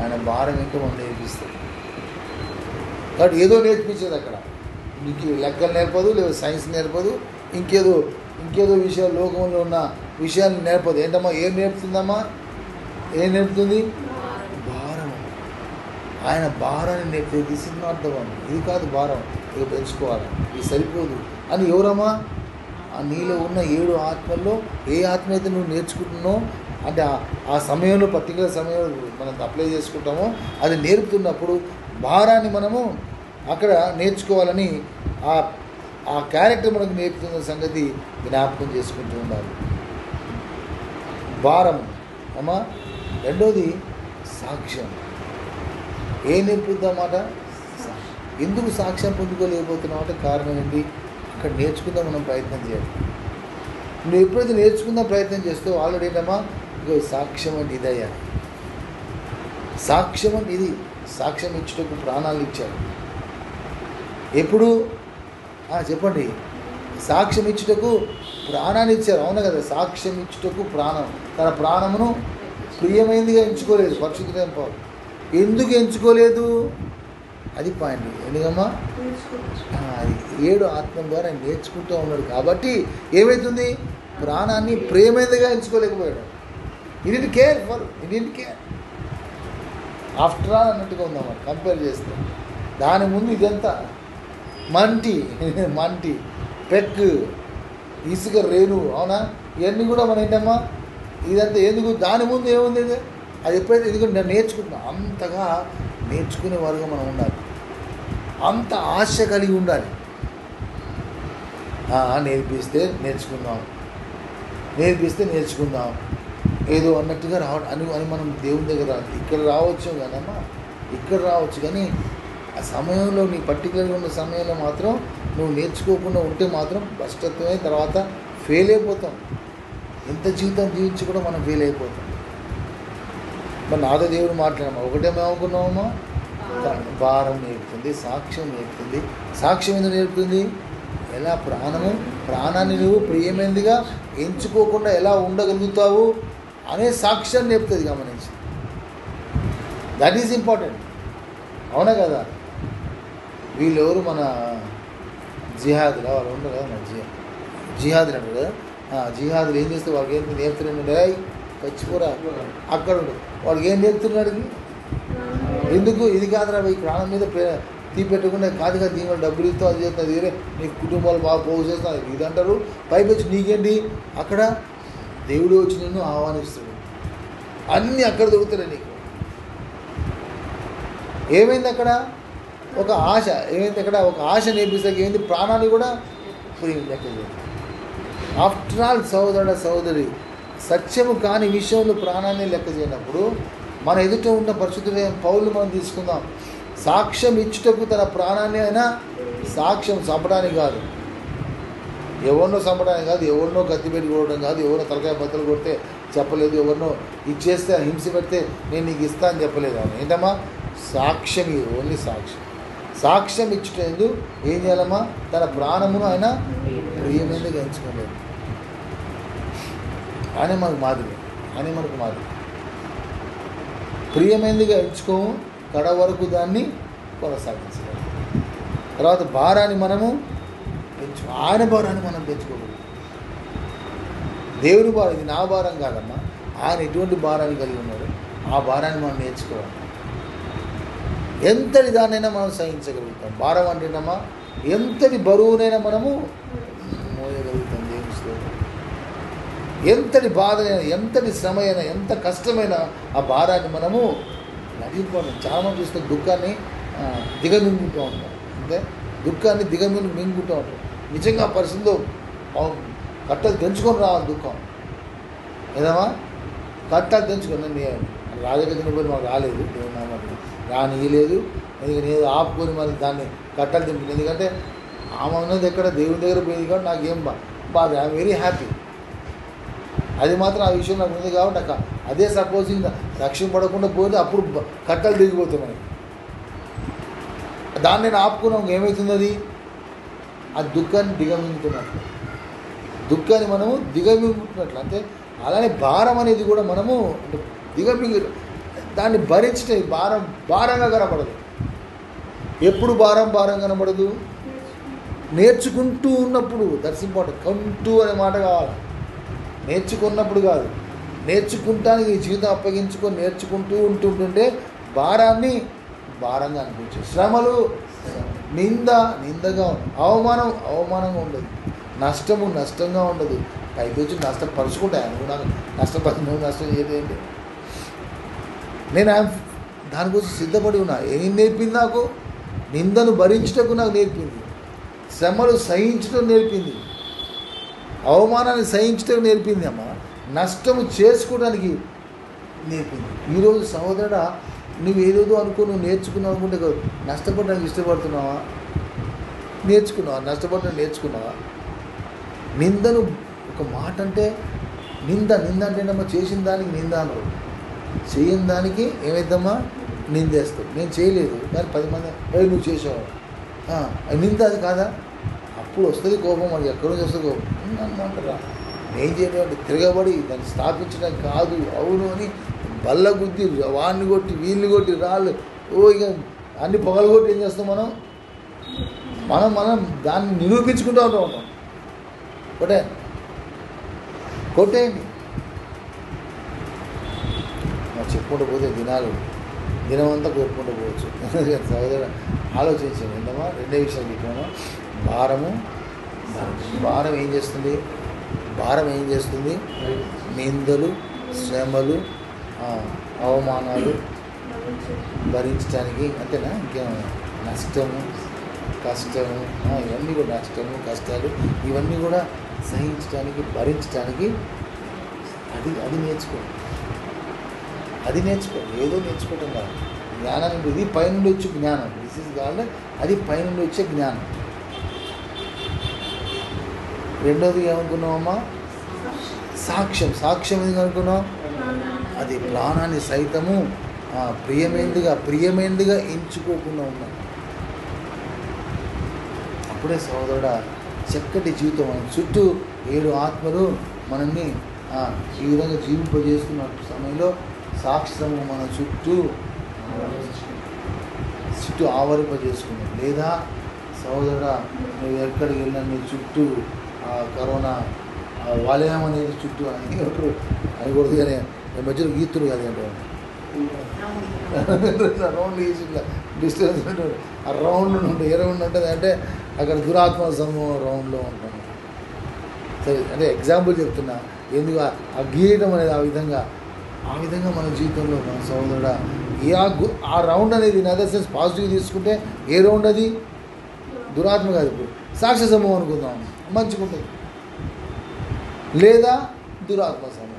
ఆయన భారం ఇంకా మనం నేర్పిస్తాడు. కాబట్టి ఏదో నేర్పించేది అక్కడ, నీకు లెక్కలు నేర్పదు, లేదా సైన్స్ నేర్పదు, ఇంకేదో విషయాలు, లోకంలో ఉన్న విషయాలు నేర్పదు. ఏంటమ్మా ఏం నేర్పుతుందమ్మా? ఏం నేర్పుతుంది? భారం. ఆయన భారాన్ని నేర్పే. This is not the one. ఇది కాదు భారం, ఇక పెంచుకోవాలి, ఇది సరిపోదు అని ఎవరమ్మా? నీలో ఉన్న 7 ఆత్మల్లో ఏ ఆత్మ అయితే నువ్వు నేర్చుకుంటున్నావు అంటే ఆ సమయంలో, పర్టికులర్ సమయంలో మనం అప్లై చేసుకుంటామో అది నేర్పుతున్నప్పుడు భారాన్ని మనము అక్కడ నేర్చుకోవాలని ఆ క్యారెక్టర్ మనకు నేర్పుతున్న సంగతి జ్ఞాపకం చేసుకుంటూ ఉండాలి. భారం అమ్మా. రెండోది సాక్ష్యం. ఏం నేర్పుద్దామాట? ఎందుకు సాక్ష్యం పొందుకోలేకపోతున్నావు అంటే కారణం ఏంటి? అక్కడ నేర్చుకుందాం మనం ప్రయత్నం చేయాలి. నువ్వు ఎప్పుడైతే నేర్చుకుందాం ప్రయత్నం చేస్తావు ఆల్రెడీ ఏంటమ్మా, ఇగో సాక్ష్యం అంటే ఇదయ్యా. సాక్ష్యం అంటే ఇది. సాక్ష్యం ఇచ్చుటకు ప్రాణాలు ఇచ్చారు. ఎప్పుడు చెప్పండి? సాక్ష్యం ఇచ్చుటకు ప్రాణాన్ని ఇచ్చారు. అవును కదా? సాక్ష్యం ఇచ్చుటకు ప్రాణం, తన ప్రాణమును ప్రియమైనదిగా ఎంచుకోలేదు పరిశుద్ధుడైన పౌలు. ఎందుకు ఎంచుకోలేదు? అది పాయింట్. ఎందుకమ్మా? 7 ఆత్మ ద్వారా ఆయన నేర్చుకుంటూ ఉన్నాడు కాబట్టి ఏమవుతుంది? ప్రాణాన్ని ప్రేమైనదిగా ఎంచుకోలేకపోయాడు. ఇట్ కేర్ ఆఫ్టర్ ఆల్ అన్నట్టుగా ఉందన్నమాట కంపేర్ చేస్తే. దాని ముందు ఇదంతా మంటి పెక్, ఇసుక రేణు, అవునా? ఇవన్నీ కూడా మన ఏంటమ్మా ఇదంతా ఎందుకు? దాని ముందు ఏముంది? అది ఎప్పుడైతే ఎందుకంటే నేను నేర్చుకుంటున్నాను, అంతగా నేర్చుకునే వారుగా మనం ఉండాలి, అంత ఆశ కలిగి ఉండాలి. నేర్పిస్తే నేర్చుకుందాం ఏదో అన్నట్టుగా అని మనం దేవుని దగ్గర ఇక్కడ రావచ్చు కానమ్మా, ఇక్కడ రావచ్చు. కానీ ఆ సమయంలో నీ పర్టికులర్గా ఉన్న సమయంలో మాత్రం నువ్వు నేర్చుకోకుండా ఉంటే మాత్రం భ్రష్టత్వమే, తర్వాత ఫెయిల్ అయిపోతాం. ఎంత జీవితం జీవించి కూడా మనం ఫెయిల్ అయిపోతాం. మరి నాతో దేవుడు మాట్లాడమ్మా, ఒకటేమనుకున్నామమ్మా? భారం నేర్పుతుంది, సాక్ష్యం నేర్పుతుంది. సాక్ష్యం ఎందుకు నేర్పుతుంది? ఎలా ప్రాణాన్ని నువ్వు ప్రియమైనదిగా ఎంచుకోకుండా ఎలా ఉండగలుగుతావు అనే సాక్ష్యం నేర్పుతుంది. గమనించి, దట్ ఈజ్ ఇంపార్టెంట్. అవునా కదా? వీళ్ళెవరు? మన జిహాదులు, వాళ్ళు ఉండరు కదా, మన జిహాదులు అంటారు కదా. జిహాదులు ఏం చేస్తే వాళ్ళకి ఏం నేర్పుతున్నాడు? చచ్చిపోరా అక్కడ ఉండు. వాడికి ఏం నేర్పుతున్నాడు? ఎందుకు? ఇది కాదురా, ఈ ప్రాణం మీద పెట్టకుండా కాదుగా, దీని డబ్బులు ఇస్తావు, అది చేస్తుంది, వేరే నీ కుటుంబాలు బాగా పోగు చేస్తాను ఇది అంటారు. పైపెచ్చి నీకేంటి? అక్కడ దేవుడు వచ్చి నిన్ను ఆహ్వానిస్తాడు. అన్నీ అక్కడ దొరుకుతాయి నీకు. ఏమైంది అక్కడ? ఒక ఆశ. ఏమైంది అక్కడ? ఒక ఆశ నేర్పిస్తే ఏమైంది? ప్రాణాన్ని కూడా లెక్క చేయాలి. ఆఫ్టర్ ఆల్ సోదరి సత్యము కాని విషయంలో ప్రాణాన్ని లెక్క చేయనప్పుడు మన ఎదుట ఉన్న పరిశుద్ధుడైన పౌలు మనం తీసుకుందాం. సాక్ష్యం ఇచ్చుటకు తన ప్రాణాన్ని అయినా, సాక్ష్యం చంపడానికి కాదు, ఎవరినో చంపడానికి కాదు, ఎవరినో కత్తి పెట్టి కొట్టడం కాదు, ఎవరినో తలకాయ బద్దలు కొడితే చెప్పలేదు, ఎవరినో ఇచ్చేస్తే హింస పెడితే నేను నీకు ఇస్తా అని చెప్పలేదు. అని ఏంటమ్మా? సాక్ష్యం. ఇది ఓన్లీ సాక్ష్యం ఇచ్చుటందు ఏం చేయాలమ్మా? తన ప్రాణమును ఆయన ప్రియమైనదిగా ఎంచుకోలేదు. ఆయన మనకు మాదిరి. ప్రియమైనదిగా ఎంచుకోము, కడ వరకు దాన్ని కొనసాగించాలి. తర్వాత భారాన్ని మనము ఆయన భారాన్ని మనం పెంచుకోకూడదు. దేవుని భారం, ఇది నా భారం కాదమ్మా, ఆయన ఎటువంటి భారాన్ని కలిగి ఉన్నాడు ఆ భారాన్ని మనం నేర్చుకోవాలి. ఎంతటి దాన్నైనా మనం సహించగలుగుతాం. భారం అంటేనమ్మా ఎంతటి బరువునైనా మనము మోయగలుగుతాం. దేవుని స్తోత్రం. ఎంతటి బాధనైనా, ఎంతటి శ్రమ అయినా, ఎంత కష్టమైన ఆ భారాన్ని మనము నటించుకోవడం. చాలామంది చూస్తే దుఃఖాన్ని దిగమింగుతూ ఉంటాం. అంటే దుఃఖాన్ని మింగుతూ ఉంటాం. నిజంగా పరిస్థితిలో కట్టలు తెంచుకొని రావాలి దుఃఖం. ఏదమ్మా? కట్టలు తెంచుకొని నేను రాజగతిని పోయి మాకు రాలేదు, దేవునామానికి రానియలేదు. ఎందుకంటే నేను ఆపుకొని మళ్ళీ దాన్ని కట్టలు తెంపింది. ఎందుకంటే ఆమె ఉన్నది ఎక్కడ? దేవుని దగ్గర పోయింది కాబట్టి నాకేం బాధ, ఐఎమ్ వెరీ హ్యాపీ. అది మాత్రం ఆ విషయం నాకు ఉంది కాబట్టి నాకు అదే సపోజింగ్ రక్షణ పడకుండా పోతే అప్పుడు కట్టలు దిగిపోతాయి మనకి. దాన్ని నేను ఆపుకున్నాం, ఏమవుతుంది? అది ఆ దుఃఖాన్ని దిగమింగుతున్నట్లు, దుఃఖాన్ని మనము దిగమింగుతున్నట్లు. అంటే అలానే భారం అనేది కూడా మనము దిగమింగు దాన్ని భరించటే భారంగా కనబడదు. ఎప్పుడు భారం కనబడదు? నేర్చుకుంటూ ఉన్నప్పుడు. That's important. కంటూ అనే మాట కావాలి. నేర్చుకున్నప్పుడు కాదు, నేర్చుకుంటానికి జీవితం అప్పగించుకొని నేర్చుకుంటూ ఉంటుంటే భారంగా అనిపించదు. శ్రమలు నిందగా, అవమానంగా ఉండదు, నష్టంగా ఉండదు. పైకి వచ్చి నష్టపరుచుకుంటాయి. నువ్వు నాకు నువ్వు నష్టం చేయలేండి. నేను దానికోసం సిద్ధపడి ఉన్నా. ఏం నేర్పింది నాకు? నిందను భరించటకు నాకు నేర్పింది, శ్రమలు సహించడం నేర్పింది, అవమానాన్ని సహించడం నేర్పింది అమ్మ, నష్టము చేసుకోవడానికి నేర్పింది. ఈరోజు సహోదరుడా, నువ్వు ఏదేదో నువ్వు నేర్చుకున్నావు అనుకుంటే కాదు, నష్టపడడానికి ఇష్టపడుతున్నావా? నేర్చుకున్నావా? నిందను, ఒక మాట అంటే నింద అంటేనమ్మా చేసిన దానికి నింద అనరు, చేయని దానికి ఏమైద్దమ్మా నిందేస్తావు. నేను చేయలేదు కానీ 10 మంది నువ్వు చేసావు నింద, అది కాదా? అప్పుడు వస్తుంది కోపం. మనకి ఎక్కడి నుంచి వస్తుంది కోపం? అనమాటరా నేను చేయడం తిరగబడి దాన్ని స్థాపించడానికి కాదు, అవును అని బల్ల గుద్ది వాడిని కొట్టి వీళ్ళని కొట్టి రాళ్ళు ఇక అన్ని పొగలు కొట్టి ఏం చేస్తాం మనం దాన్ని నిరూపించుకుంటూ ఉంటాం. కొట్టేయండి. చెప్పుకుంటూ పోతే దినమంతా కొట్టుకుంటూ పోవచ్చు. సహోదరు ఆలోచించాను ఏంటమ్మా, 2 విషయాలు చెప్పాము. భారం ఏం చేస్తుంది? నిందలు, శ్రమలు, అవమానాలు భరించడానికి, అంతేనా? ఇంకేమైనా నష్టము, కష్టము, ఇవన్నీ కూడా నష్టము, కష్టాలు, ఇవన్నీ కూడా సహించడానికి, భరించడానికి అది నేర్చుకో. ఏదో నేర్చుకోవటం కాదు. జ్ఞానానికి ఇది పైనుండి వచ్చే జ్ఞానం. దిస్ ఇస్ కాదు, అది పైనుండి వచ్చే జ్ఞానం. రెండోది ఏమనుకున్నామమ్మా? సాక్ష్యం ఎందుకు అనుకున్నాం? అది ప్రాణాన్ని సైతము ప్రియమైనదిగా ఎంచుకోకుండా ఉన్నాం. అప్పుడే సహోదరుడా చక్కటి జీవితం. మన చుట్టూ 7 ఆత్మలు మనల్ని ఈ విధంగా జీవింపజేస్తున్న సమయంలో సాక్ష్యము మన చుట్టూ ఆవరింపజేసుకున్నాం. లేదా సహోదరుడా, నువ్వు ఎక్కడికి వెళ్ళినా నీ చుట్టూ కరోనా వలయం అనేది చుట్టూ అనకూడదు కానీ మధ్యలో గీతులు కాదు అంటే రౌండ్ వేసి డిస్టెన్స్ ఉంటుంది. ఆ రౌండ్ ఉంటుంది. ఏ రౌండ్ ఉంటుంది అంటే అక్కడ దురాత్మ సమూహం రౌండ్లో ఉంటాం. సరే, అంటే ఎగ్జాంపుల్ చెప్తున్నా. ఎందుకు ఆ గీయడం అనేది ఆ విధంగా మన జీవితంలో మన సహోదరుడా ఆ రౌండ్ అనేది ఇన్ అదర్ సెన్స్ పాజిటివ్ తీసుకుంటే ఏ రౌండ్ అది? దురాత్మ కాదు. ఇప్పుడు సాక్ష్య సమూహం అనుకుందాం, మంచిగా ఉంటుంది. లేదా దురాత్మ సమూహం.